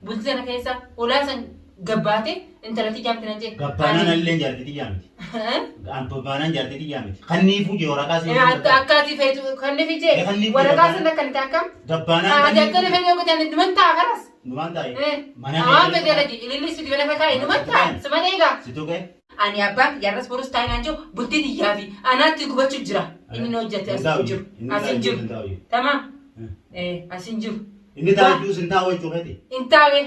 bultana keessa olaasan gabbaate intalatti jaamti nan jee gabbaanan illee jaartiti jaamti gabbaanan jaartiti jaamti kanniifu je waraqaa sin akkaati feetu kanniifi je waraqaa sin kan taakam gabbaanan ati akkana feetu ko tan dumanta karas dumanta mana fedhe lagi ililli situ bena fakai dumanta samaneega situke ani abba yarras borus taayinaan jiru bultii diyyaafi anaatti gubachuu jira inni na hojjate asin jiru tamam asin jiru inni taa'uu sin taa'u jechuudha intaawe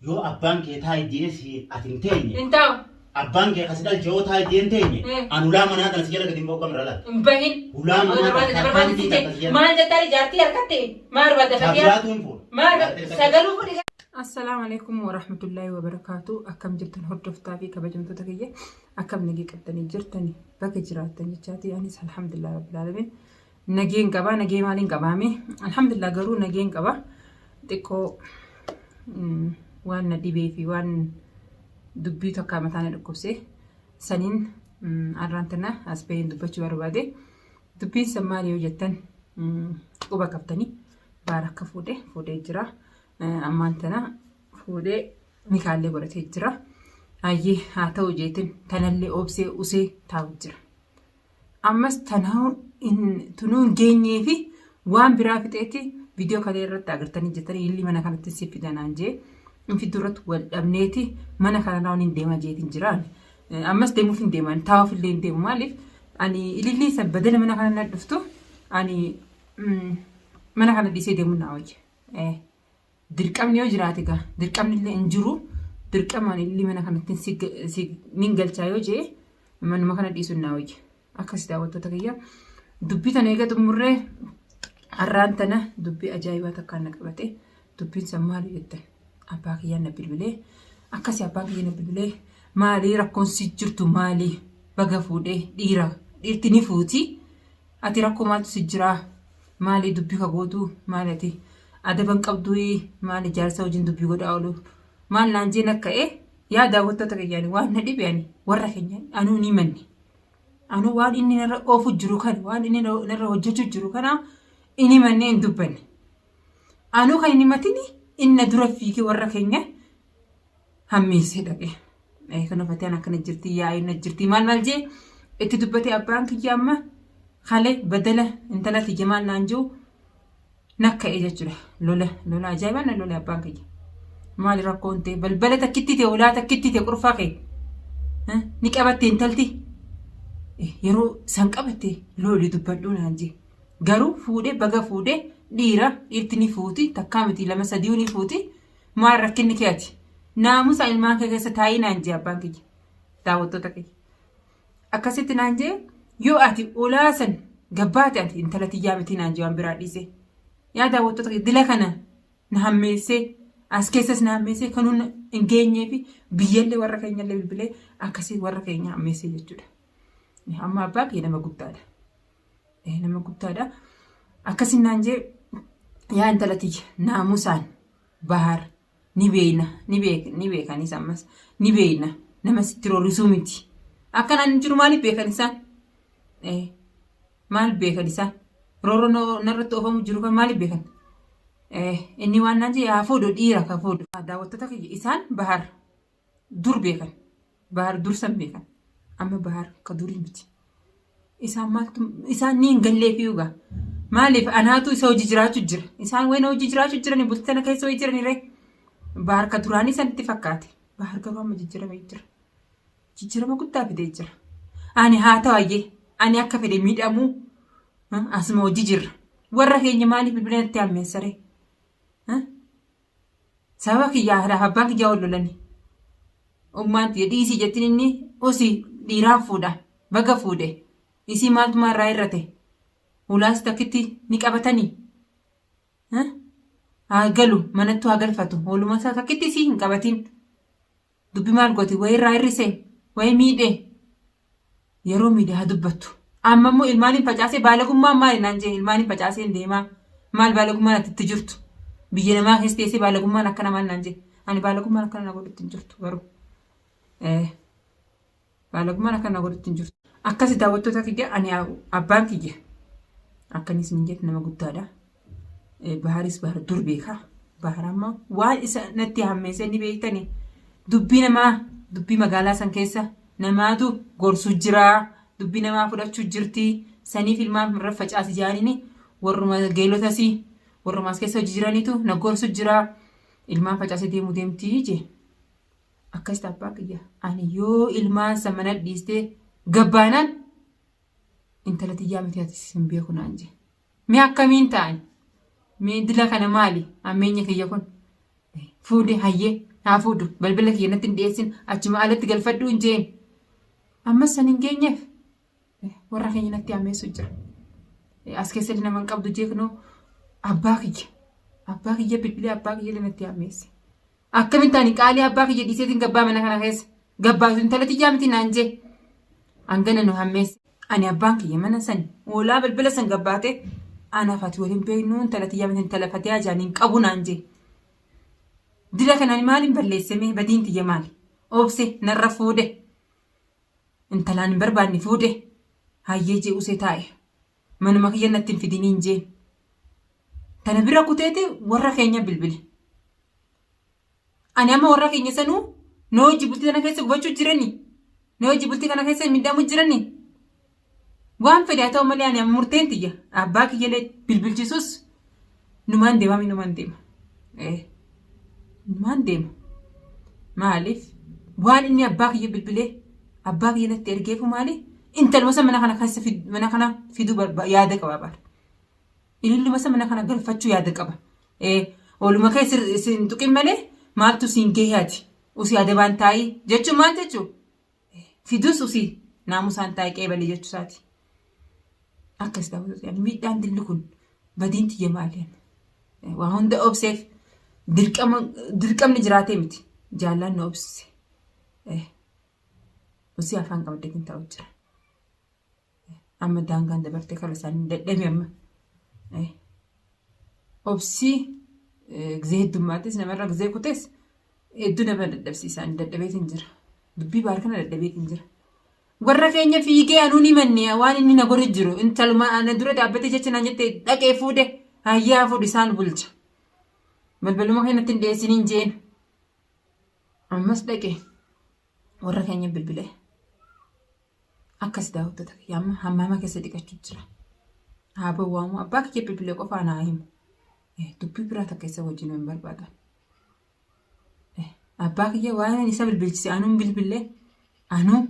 yoo abbaan kee taa'ee deesi ati hin teenye intaawe abbaan kee kasidal joo taa'ee deen teenye an ulaa manaa kana si jala gadi mboo kamra laata hin bahin ulaa manaa maal jettari jaartii harkatte maar badda fakiyaa maar sagaluu fudhi. Assalamu alaikum warahmatullahi wabarakatuh. Akkam jirtan hordoftaa fi kabajamtoota kiyya akkam nagee qabdanii jirtanii bakka jiraattan jechaati anis alhamdulillah rabbil alamin nageen qaba nagee maaliin qabaame alhamdulillah garuu nageen qaba xiqqoo waan na dhibee fi waan dubbii tokko mataa na dhukkubse saniin arraantana as bahin dubbachuu barbaade dubbiin san maali yoo jettan quba qabtanii baara akka fuudhee jira. Ammaan tana fuudhee mikaallee godhatee jira. Ayyee haa ta'u jeetin tanallee obsee usee taa'u jira. Ammas tanaa tunuu hin geenyee fi waan biraa fixeetti viidiyoo kalee irratti agartanii jettanii illi mana kanatti si fidanaan jee infi duratti wal dhabneeti mana kanarraa hin deema jeetin jiraan. Ammas deemuuf hin deeman taa'uuf illee hin deemu maaliif ani ililli isa badala mana kana na dhuftu ani mana kana dhiisee deemuun naa wayya. Dirqamni yoo jiraate gaa dirqamni illee hin jiru dirqamaan illee mana kanatti si nin galchaa yoo jee manuma kana dhiisuun naa wayya akkasii daawwattoota kiyya dubbii tana eega xumurree har'aan tana dubbii ajaa'ibaa takkaan na qabate dubbiin san maali jettan abbaa kiyyaan na bilbilee akkasii abbaan kiyya na bilbilee maalii rakkoon si jirtu maalii baga fuudhee dhiirti ni fuuti ati rakkoo maaltu si jiraa maalii dubbii ka gootu maalati adaban qabdu maal ijaarsa wajin dubbii godhaa oolu maal naan jeen akka'e yaa daawwattoota kiyyaani waan na dhibeani warra keenya anuu ni manni anuu waan inni narra oofu jiru kana waan inni narra hojjechuu jiru kana inni manni hin dubbanne anuu kan inni matini inna dura fiigee warra keenya hammeessee dhaqe kan ufateen akkana jirti yaa'ii na jirti maal jee itti dubbatee abbaan kiyya amma halee badala intala tiyya maal naan jiru nakka'e jechuudha lola ajaa'ibaan lola abbaan kiyya maali rakkoon ta'e balbala takkitti ta'e ulaa takkitti ta'e qurfaa ka'e ni qabatte intalti yeroo san qabatte loli dubbadhuu naan jee garuu fuudhee baga fuudhee dhiirti ni fuuti takkaa miti lama sadii ni fuuti maal rakkinni keeti naamusa ilmaan kee keessa taa'ii naan jee abbaan kiyya daawwattoota kiyya akkasitti naan jee yoo ati ulaa san gabbaate ati intala tiyyaa miti naan jee waan biraa dhiise. Yaa daawwattoota dila kana na hammeessee as keessas na hammeessee kanuun hin geenyee fi biyyallee warra keenyallee bilbilee akkasii warra keenya hammeessee jechuudha. Amma abbaa kee nama guddaadha. Nama guddaadha. Akkasii naan jee yaa intala tiyya naamusaan bahar ni beekanis ammas ni beekna nama sitti roolisuu miti. Akkanaan jiru maaliif beekan isaan? Maal beekan isaan? Rooroo narratti oofamu jiru kan maaliif beekan? Inni waan naan jee haa fuudhu dhiira ka fuudhu. Daawwattoota kiyya isaan bahar dur beekan. Bahar dur san beekan. Amma bahar ka durii miti. Isaan ni hin gallee fi yugaa. Maaliif anaatu isa hojii jiraachuu jira. Isaan wayna hojii jiraachuu jiranii bultana keessa hojii jiraniree. Bahar ka duraanii sanitti fakkaate. Bahar garuu amma jijjiiramee jira. Jijjiirama guddaa fidee jira. Ani haa ta'ayyee ani akka fedhe miidhamuu. Asuma hojii jirra. Warra keenya maaliif bilbilanatti hammeessaree? Sababa kiyyaa abbaan kiyyaa ol lolani. Ummaan dhiisii jettiin inni osii dhiiraan fuudha. Baga fuudhe. Isii maaltu maarraa irrate? Ulaas takkitti ni qabatanii? Haa galu manattu haa galfatu. Ooluma isaa takkitti isii hin qabatiin. Dubbi maal gooti? Wayii irraa hir'isee? Wayii miidhee? Yeroo miidhee haa dubbattu. Amma immoo ilmaaniin facaasee baalagummaan maali naan jee ilmaaniin facaasee hin deemaa maal baalagummaan atitti jirtu biyya namaa keessa teessee baalagummaan akkana maal naan jee ani baalagummaan akkana na godhutti hin jirtu garuu baalagummaan akkana na godhutti hin jirtu akkasi daawwattoota kiyya ani abbaan kiyya akkanis hin jettu nama guddaadha Baharis bahar dur beekaa Baharama waan isa natti hammeessee ni beektani. Dubbii namaa dubbii magaalaa san keessa namaatu gorsu jira. Dubbii namaa fudhachuu jirti. Saniif ilmaan irra facaasi jaaniini warruma geelotas warrumaas keessa hojii jiranitu na gorsu jira. Ilmaan facaasee deemuu deemtii jee. Akkasitti abbaa kiyya. Ani yoo ilmaan san mana dhiistee gabbaanaan intala xiyyaa miti ati hin beeku naan jee. Mee akkamiin ta'an? Mee dila kana maali? Ammeenya kiyya kun. Fuudhee hayyee haa fuudhu. Balbala kiyya natti hin dhiyeessin. Achuma alatti galfadhu hin jeen. Ammas san hin geenyeef warra keenya natti hammeessu jira. As keessatti nama hin qabdu jeeknoo abbaa kiyya. Abbaa kiyya bilbilee abbaa kiyya natti hammeesse. Akkamiin ta'ani qaalii abbaa kiyya dhiiseetiin gabbaa mana kana keessa. Gabbaatu intala xiyyaa miti naan jee. Hangana nu hammeesse. Ani abbaan kiyya mana san oolaa balbala san gabbaate anaaf ati waliin beeknu intala xiyyaa miti intala fatee ajaaniin qabu naan jee. Dila kanaan maaliin balleessame badiin tiyya maali? Obse narra fuudhe. Intalaan hin barbaanne fuudhe. Hayyee jee usee taa'e. Manuma kiyya natti hin fidiniin jeen. Tana bira kuteeti warra keenya bilbile. Ani amma warra keenya sanuu noo hojii bultii kana keessa gubachuu jirani. Noo hojii bultii kana keessa miidhamuu jirani. Waan fedhe haa ta'u malee ani amma murteen tiyya. Abbaa kiyyaalee bilbilchisus numaan deema numaan deema. Numaan deema. Maaliif? Waan inni abbaa kiyya bilbilee abbaa kiyya natti ergeefu maali? Intaluma mana kana keessa mana kana fiduu yaada qaba baadha. Ililluma mana kana galfachuu yaada qaba. Ooluma keessa isin tuqin malee maaltu siin gaheeti? Usii yaada baan taa'ii jechuun maal jechuu? Fidus usii naamusaan taa'ee qeebalee jechuusaati. Akkas daawwatu miidhaan dilli kun badiin tiyya maaliin? Waan hunda obseef dirqamni jiraatee miti. Jaallaan na obsise. Usii afaan qabdee hin taa'u jira. Amma daangaan dabartee kala isaanii dadhabe amma. Obsii gizee heddummaattis namarra gizee kutees hedduu nama dadhabsiisaan dadhabeetiin jira. Dubbii baar kana dadhabeetiin jira. Warra keenya fiigee anuun himannee waan inni na godhu jiru intaluma ana dura dhaabbatee jecha naan jettee dhaqee fuudhe hayyaa fuudhu isaan bulcha. Balbaluma keenyatti hin dhiyeessiniin jeen. Ammas dhaqee warra keenya bilbilee. Akkas daawwattoota kiyyaa hammaama keessa dhiqachuu jira. Haa bawwaamu abbaa kiyya bilbilee qofaa naa himu. Dubbii biraa takka isa wajjin hin barbaadan. Abbaa kiyya waan isa bilbilchise anuun bilbilee anuu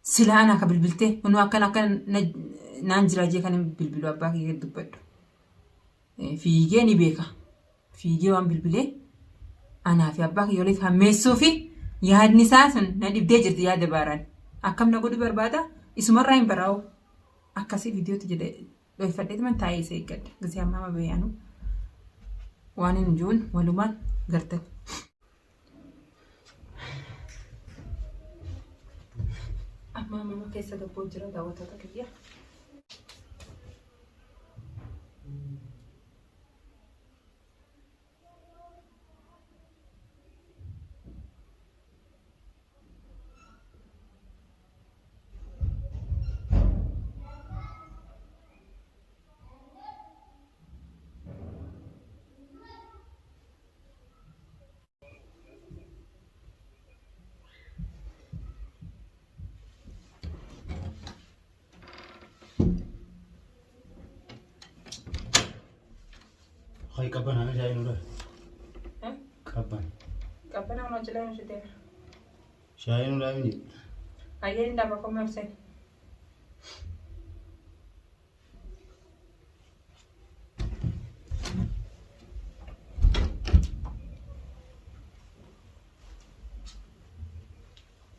sila ana akka bilbiltee anuu akka naan jiraajee kan hin bilbilu abbaa kiyya dubbadhu. Fiigee ni beeka. Fiigee waan bilbilee anaa fi abbaa kiyya waliif hammeessuu fi yaadni isaa sun na dhibdee jirti yaada baaraan. Akkam na godhu barbaada isumarraa hin baraa'u. Akkasii viidiyootti jedhee dhoofadheetuma taa'ee isa eeggadha. Gisee ammaa bayaanu waan hin jiruun walumaan gartan. Amma keessa gabboo jira daawwattoota kiyya. Hay kapan ana jaay nu da? Kapan? Kapan ang mga chila yung siya? Jaay nu da ni? Ayan dapat ko meron.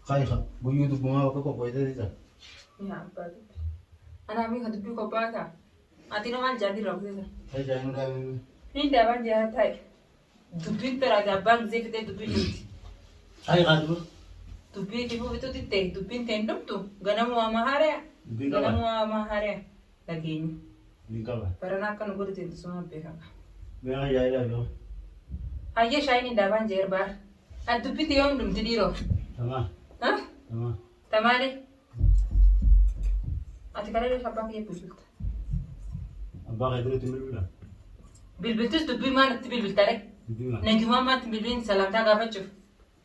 Kaya ka, bu YouTube gumawa ka ko pwede dito. Ya, bagus. Anak mi hadu ko pa ka. Ati naman jadi raw dito. Hay jaay nu da ni? Hindi dapat dia tay. Dubin teraga bang zefte dubin. Hay ka du? Dubin di po ito tite. Dubin tendom tu. Ganam mo amahare. Ganam mo amahare. Lagi ni. Di ka ba? Para nakan ugo dito sa mga peka. May jaay da yo. Aye siya ni dapat jerba. At dubin tiyong dum tidiro. Tama. Ha? Tama. Tamale. Ati kala sa bang Abba kay dulu timur bila. Bilbiltus dubbi mana bilbil tarek. Naguma mat bilbin salam ta gafachu.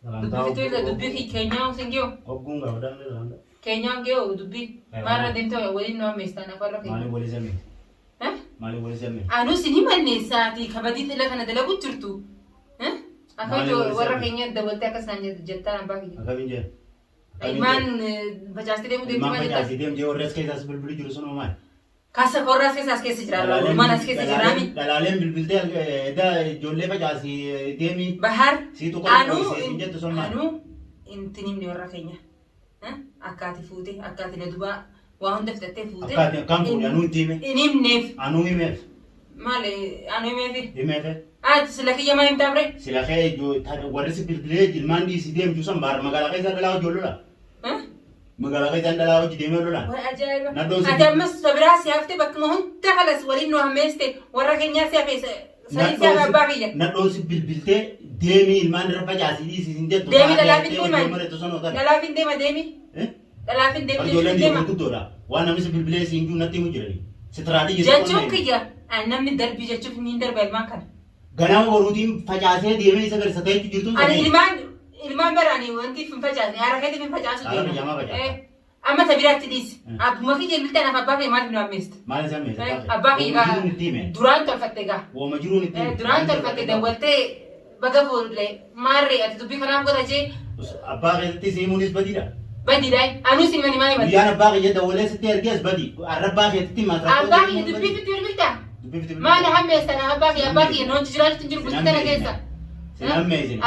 Dubbi tu dubbi Kenya singyo. Ogunga wadan le. Kenya ngyo dubbi. Mara dinto wali no mestana farra Mali wali zame. Mali wali zame. Anu sini manne saati kabadi tela kana dala guturtu. Akaito warra Kenya dabalta kasanya jetta nambaki. Akabinje. Iman bajasti demu demu Iman bajasti demu je orres ke das bilbil juru sono mai. Kasa korras ke sas ke sijra man as ke sijrami. Dalalem bilbil da jolle bajasi demi. Bahar. Si to ko Anu to sono mai. Anu intinim ni warra Kenya. Akkati fuute akkati na duba waa hunda fitattee fuute. Akkati kam fuute anu intime. Inim neef. Anu imeef. Maali anu imeefi. Imeefe. Sila kiyya maa himtaafre. Sila kee warri si bilbilee jilmaan dhiisi deemtu san baar magaalaa keessa dhalaa hojii lola. Magaalaa keessa dhalaa hojii deemee lola. Ajaa'iba. Naddoon si Ati ammas sabiraa si haftee bakkuma hunda kalas waliin nu hammeeste warra Keenyaa si hafee sanii si hafe abbaa kiyya. Naddoon si bilbiltee deemii ilmaan irra facaasii dhiisi sin jettu. Deemi dhalaafin deema. Dhalaafin deema deemi. Dhalaafin deemi. Ijoolleen deemu guddoodha. Waan namni si bilbilee si hinjuu natti himu jirani. Si tiraatii jechuun kiyya namni darbii jechuuf ni darba ilmaan kana. Ganama boruutiin facaasee deemee isa gadi sakee jirtu. Ani ilmaan baraanii wanti fin facaasne haara keetii fin facaasu deema. Amma tabiraatti dhiisi. Abbuma kiyya biltaan af abbaa kiyya maaliif nu hammeeste? Maal isa hammeeste? Abbaa kiyya duraan tolfatte gaa. Wooma jiruun itti hime. Duraan tolfatte dawwaltee baga fuudhee maarree ati dubbii kanaaf godha jee. Abbaa keessatti siimuunis badiidha. Badiidha. Anus ilma nimaa himate. Guyyaan abbaa kiyya dawwalee sitti ergees badi. Abbaa keessatti maasraa. Abbaa kiyya dubbii fitti bilbiltaa. Maali hammeessan abbaa kiyya noonchi jiraachuu hin jiru bultii kana keessa.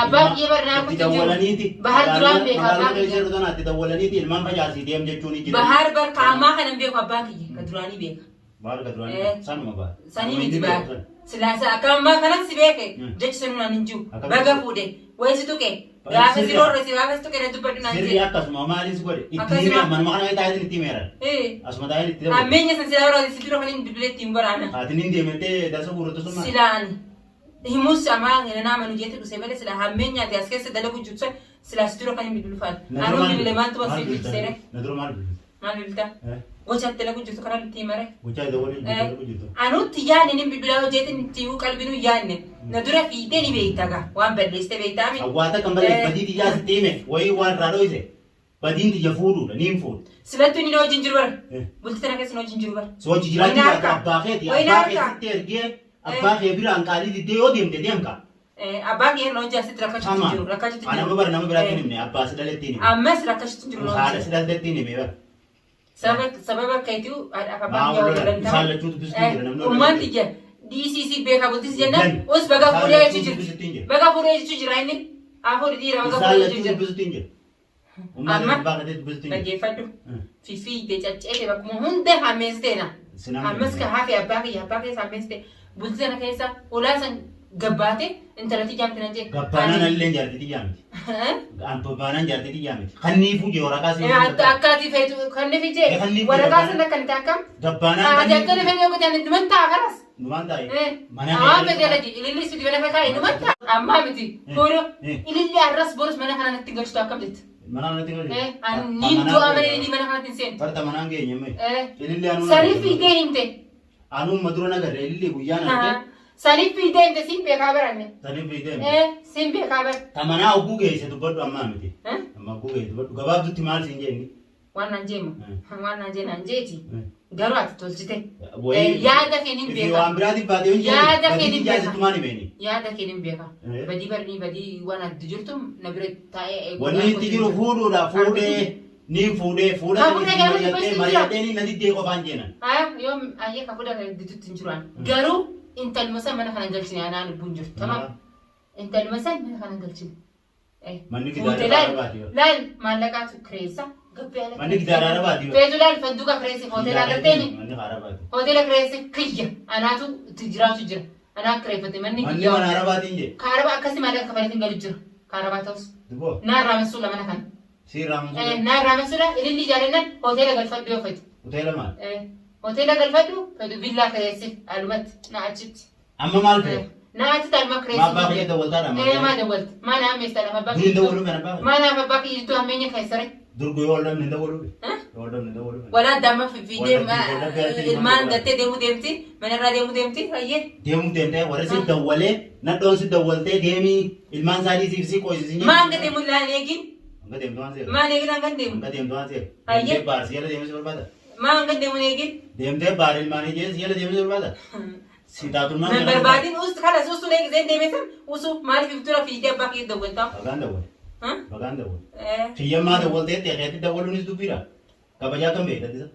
Abbaa kiyya barnaa kutti jiru. Bahar duraan beeka abbaa kiyya. Ati dawwalaniiti ilmaan facaasii deem jechuun hin jiru. Bahar bar kaamaa kanan beeku abbaa kiyya ka duraanii beeka. Bahar ka duraanii sanuma baha. Sanii miti baha. Silaasa akka ammaa kanas si beeke jechi sanunaan hin jiru. Baga fuudhe wayisi tuqe. Gaafa si roorre si gaafa si tuqe na dubbadhu naan sirrii akkasuma maalis godhe itti hime manuma kana taa'ee itti himeera. Asuma taa'ee itti himeera. Ammeenya san silaa roorre si dura kan hin dubbilee ittiin baraana. Ati ni deemetee dasa guuratu summaa. Silaani. Himus amaa ngina nama nu jeete dhusee malee sila hammeenya ati as keessa dalagu jirtu sila si dura kan hin bilbilfaatu. Anuu bilbilee maaltu waan si bilbiseere. Na dura maal bilbilta? Maal bilbilta? Gochaatti dalagu jirtu kana itti himare. Gochaa dawwalii dalagu jirtu. Anuutti yaadne ni bilbilaa hojjeetin itti qalbinuu yaadne. Na dura fiitee ni beekta gaa waan balleessite beektaami. Awwaata kan balee badii xiyyaa sitti hime wayii waan irraa dho'ise badiin xiyya fuudhuudha niin fuudhu. Silattuu inni na wajjin jiru bara. Bultii tana keessa na wajjin jiru bara. Si wajji jiraachuu abbaa keeti abbaa keessatti ergee abbaa kee biraan qaalii diddee yoo deemte deemka. Abbaa kee na wajjin asitti rakkachuutti jiru rakkachuutti jiru. Anama bara nama biraatti himne abbaa si dhaletti hime. Ammas rakkachuutti jiru. Haadha si dhaletti hime bara. Sababa akkayituu abbaa kee yoo danda'u. Uummanni ija. DCC beeka bultis jennaan us baga fuudhee jechuu jirti. Baga fuudhee jechuu jira inni. Afur dhiira baga fuudhee jechuu jira. Amma dhaggeeffadhu. Fifiitee caccee bakkuma hunda hammeesteena. Ammas ka hafe abbaa keessa hammeeste. Bultii sana keessa olaa san gabbaate intalatti jaamte nan jee. Gabbaanaan illee jaartiti jaamti. Gabbaanaan jaartiti jaamti. Kanniifuu jee waraqaa seenuu. Akkaati feetu kanniifi jee. Waraqaa sana kan itti akkam. Gabbaanaan. Ati akka ni fedhee gootee numan ta'a kanas. Numan taa'e. Amma fedhee laji ililli istuuti mana fakkaa'e numan ta'a. Amma miti. Boodoo ililli arras boros mana kana natti galchitu akkam jetti. Mana kanatti galchitu. Niin du'a malee ililli mana kanatti hin seenu. Farda manaan geenye mee. Ililli anuu. Sanii fiitee himte. Anuu madura nagarre ililli guyyaan argee. Sanii fiitee himte siin beekaa baranne. Sanii fiitee himte. Siin beekaa bar. Tamanaa ogguu geesse dubbadhu ammaa miti. Amma ogguu geesse dubbadhu gabaabdutti maal siin jeenni. Waan naan jeema. Waan naan jee naan jeeti. Garuu ati tolchite. Yaada kee ni beeka. Waan biraatiif baatee hojii. Yaada kee ni beeka. Jaazittumaan himeeni. Yaada kee ni beeka. Badii barnii badii waan adda jirtu na bira taa'ee eeguu. Wanni itti jiru fuudhuudha fuudhee ni fuudhee mari'atee ni natti dee qofaan jeenan. Yoo ayyee ka fuudha ditutti hin jiraan. Garuu intaluma san mana kana galchine anaa lubbuun jirtu. Tamam. Intaluma san mana kana galchine. Manni gidaara baati. Laal maallaqaatu kireessa. Manni gidaara baati. Feetu laal fadduuqa kireessi hoteela agarteeni. Manni haara baati. Hoteela kireessi kiyya anaatu itti jiraatu jira. Anaa kireeffate manni kiyya. Manni mana haara baatiin jee. Kaaraba akkasii maallaqa kafaleetiin galu jira. Kaarabaa ta'us. Duboo. Naa raamessuudha mana kana. Si raamessuudha. Naa raamessuudha ililli jaalennan hoteela galfadhu yoo feetu. Hoteela maal? Hoteela galfadhu feetu villaa kireessi alumatti na achitti. Amma maal feetu? Na achitti aluma kireessi. Maa baaqee dawwaltaadha. Maa dawwalti. Maa na ammeestaadha abbaa kiyya. Durin dawwalu kana baaqee. Maa naaf abbaa kiyya jirtu ammeenya keessare. درجو يولد من دولة يولد من دولة ولا دام في فيديو المان قتة ديمو ديمتي من الرا ديمو ديمتي هاي ديمو ديمتي ورا سيد دولة ندون سيد دولة ديمي المان سالي سيفسي كويسين ما عند ديمو لا نيجين ما ديم دوان سير ما نيجين عند ديمو ما ديم دوان سير هاي ديم بارس يلا ديم سير بعدا ما عند ديمو نيجين ديم ده بار المان يجي يلا ديم سير بعدا سيدا تون من بربادين وست خلاص وسو ليك زين ديمتم وسو ما في فترة في جاب باقي دولة بغان دول ها بغان دول في يوم ما دول ده تيجي دول نيس دوبيرا كبجا كم بيتا ديسا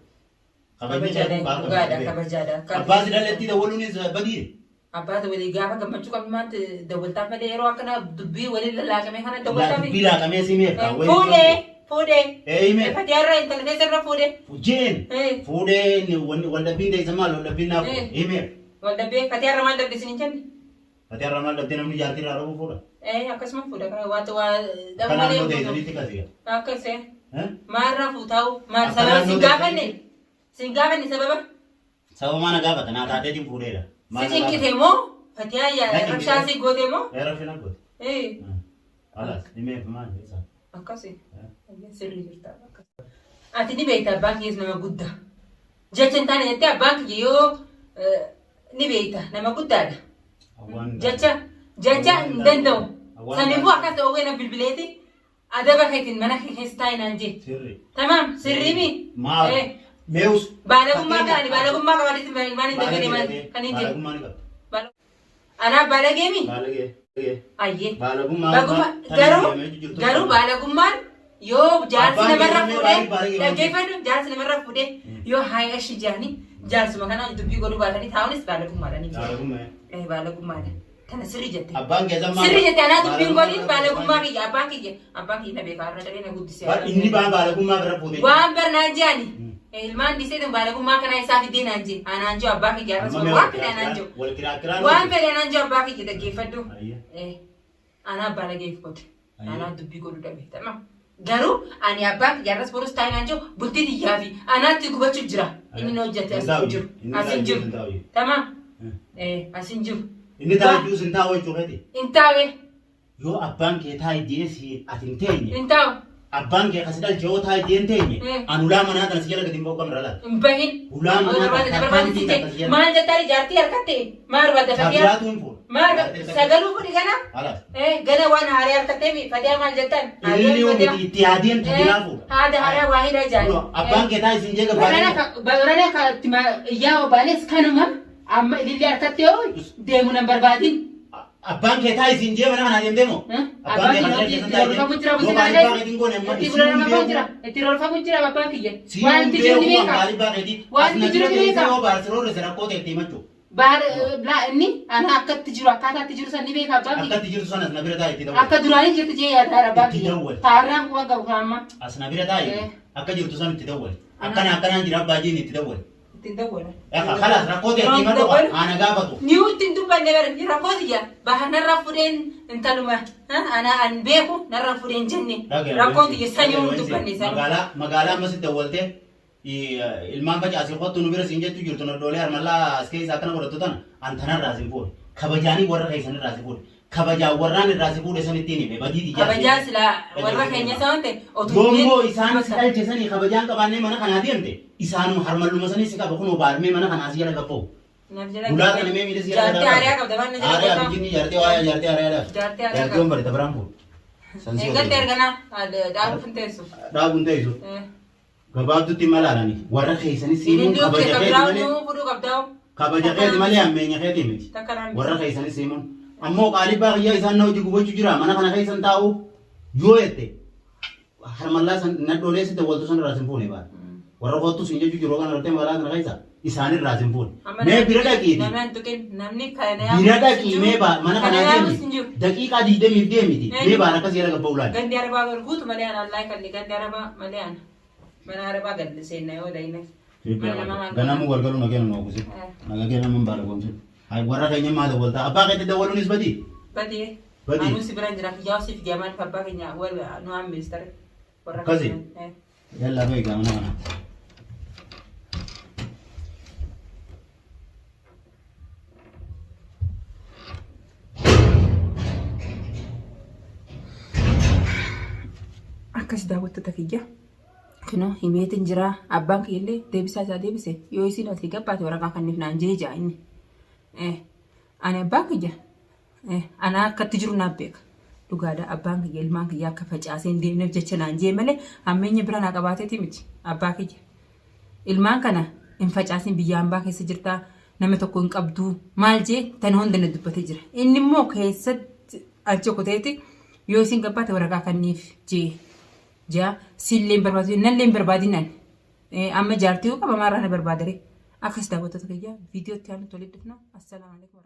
كبجادا أباس ده لتي دول نيس بديه أباس ولي جابا كم بتشوف كم ما دولة تام ده يروح كنا دبي ولي لا كم هنا دولة تام دبي لا كم سيمي فودة إيه مي فتيارة إنت لسه سر فودة فوجين فودة ولا بين ده زمان ولا بين نافو إيه مي ولا بين فتيارة ما دبي سنين فتيارة ما دبي نمني جالتي رارو فودا أكسم فودة كنا واتوا كنا نو ده زني تكاسيا أكسه ما رافو تاو ما سبب سنجابني سبب ما نجابة أنا تاتي تيم فودة سيجين كتيمو فتيارة ركشاسي غوديمو رفينا غود خلاص إيه فمان بيسا أكسي سري جرتا أتني بيتا بانك يزنما غودا جاتن تاني يتا بانك يو نبيتا نما غودا جاتا ندندو سنبو أكاس أوغينا بالبلاتي أدابا خيتين مناخي خيستاين أنجي تمام سري مي ما ميوس بالغم ما كاني بالغم ما كواليس ماني دبيني ماني كنيجي أنا بالغيمي أيه بالغم ما غارو بالغم ما يو جالس نمرة فودة كيف أنو جالس نمرة فودة يو هاي أشي جاني جالس ما كنا يدبي قولوا بالغني ثاونس بالغم ما راني إيه بالغم ما كنا سري جتة سري جتة أنا دبي قولين بالغم ما كي أبان كي نبي كارنا تري نقول بس إني بالغم ما برا فودة وام برناجاني ilmaan disee dan balagummaa kana isaa fiddeen anje anaan jiru abbaa kiyya akkasuma waan fedhe anaan jiru waan fedhe anaan jiru abbaa kiyya dhaggeeffadhu anaa balageef godhe anaa dubbii godhu dhabe tamam garuu ani abbaa kiyya irras borus taa'in aan jiru bultii xiyyaa fi anaatti gubachuuf jira inni na hojjate as jiru asin jiru tamam asin jiru inni taa'u sin taa'u jechuudha in taa'e yoo abbaan kee taa'e deessi ati hin teenye in taa'u abbaan kee kasidal joo taa'e deen teenye anulaa manaa kana si jala gadi mboo qabna lala bahin ulaa manaa kana maal jettari jaartii harkatte maar badda fatiyaa maar sagaluu fudhi gana gana waan haaree harkatte fatiyaa maal jettan inni itti yaadeen tajaajilaa fuudha haada haaraa waahida jaali abbaan kee taa'e sin jeega barana ka yaa obaales kanuma amma ilillee harkatte yoo deemu nan barbaadin abbaan kee taa'e sin jeema kana deemtee moo abbaan kee itti rolfamu jira abbaan kiyya waan itti jiru ni beeka waan itti jiru ni beeka baar laa inni ana akkatti jiru akkaataa itti jiru san ni beeka abbaan kiyya akkatti jiru san as na bira taa'e itti dawwal akka duraanii jirti jee yaaddaa abbaan kiyya taarraan kuwan qabu kaamma as na bira taa'e akka jirtu san itti dawwal akkanaan jira abbaa jiin itti dawwal Tindawala. Kalas rakote tima doa ana gabatu. Niu tinduba never rakote ya. Bahan narafuden entaluma. Ana anbeku narafuden jenne. Rakote ya sanyo tinduba ne sanyo. Magala masih dawalte. Ilman baca asal kau tunu beres injek tu jurtu nordole armala askei zakana korat tutan antara razim pun. Kabajani warra kaisan razim pun. Kabaja warra ni razim pun esan itu ni be badi tiga. Kabaja sila warra kayaknya sahante. Gombo isan sekali cesan ni kabaja kabarnya mana kan hati ente. Isanu harmalu masani sika bakun obar me mana kan asiya laga po. Bulat kan me mide siya laga. Jarte area kau dapat najar. Area begini jarte waya jarte area dah. Jarte area. Jarte om berita berampu. Enggak terkena ada daun pentesu. Daun pentesu. Gabab tu timala nani. Warna kaisani simun kabaja kaisani. Kabaja kaisani malah amme nya kaisani. Warna kaisani simun. Ammo kali bagiya isan nau jugu bocu jura mana kan kaisan tahu. Yo ete. Harmalla san nadole se dawal tu san rasim pun eba. Warra kau tu sinja jujur orang ngerti malah kan kaisa. Isanin razim pun. Me birada ki. Naman tu kan namni kaya. Birada ki me ba mana kan aja. Dakika di demi di. Me ba nak kasih laga paulan. Gandi araba bergut malian Allah kan di gandi araba malian. Mana araba gandi sen nayo dah ini. Ganamu warga lu nagian mau kusi. Nagian namun baru kusi. Hai warra kayaknya malu bolta. Apa kata dawal unis badi? Badi. Anu si beranjak jauh si zaman papa kayaknya warga nu ambil star. Kasih. Yalla baik mana. Akkas daawwattoota kiyya Kino himeetiin jira abbaan kiyyillee deebisaa isaa deebise yoo isin asii gabbaate waraqaa kanniif naan jee jaa inni. Ani abbaan kiyya ana akkatti jiru naaf beeka. Dhugaadha abbaan kiyya ilmaan kiyya akka facaasee hin deemneef jecha naan jee malee hammeenya bira naa qabaateeti miti abbaa kiyya. Ilmaan kana hin facaasin biyya hambaa keessa jirtaa nama tokko hin qabduu maal jee tan hunda na dubbatee jira. Inni immoo keessatti achi kuteeti yoo isin gabbaate waraqaa kanniif jee. Jaa silleen barbaadu nalleen barbaadinaan amma jaartii qaba maarraa na barbaadare akkas daawwattoota kiyyaa viidiyootti aanutti walitti dhufna. Assalaamu alaikum.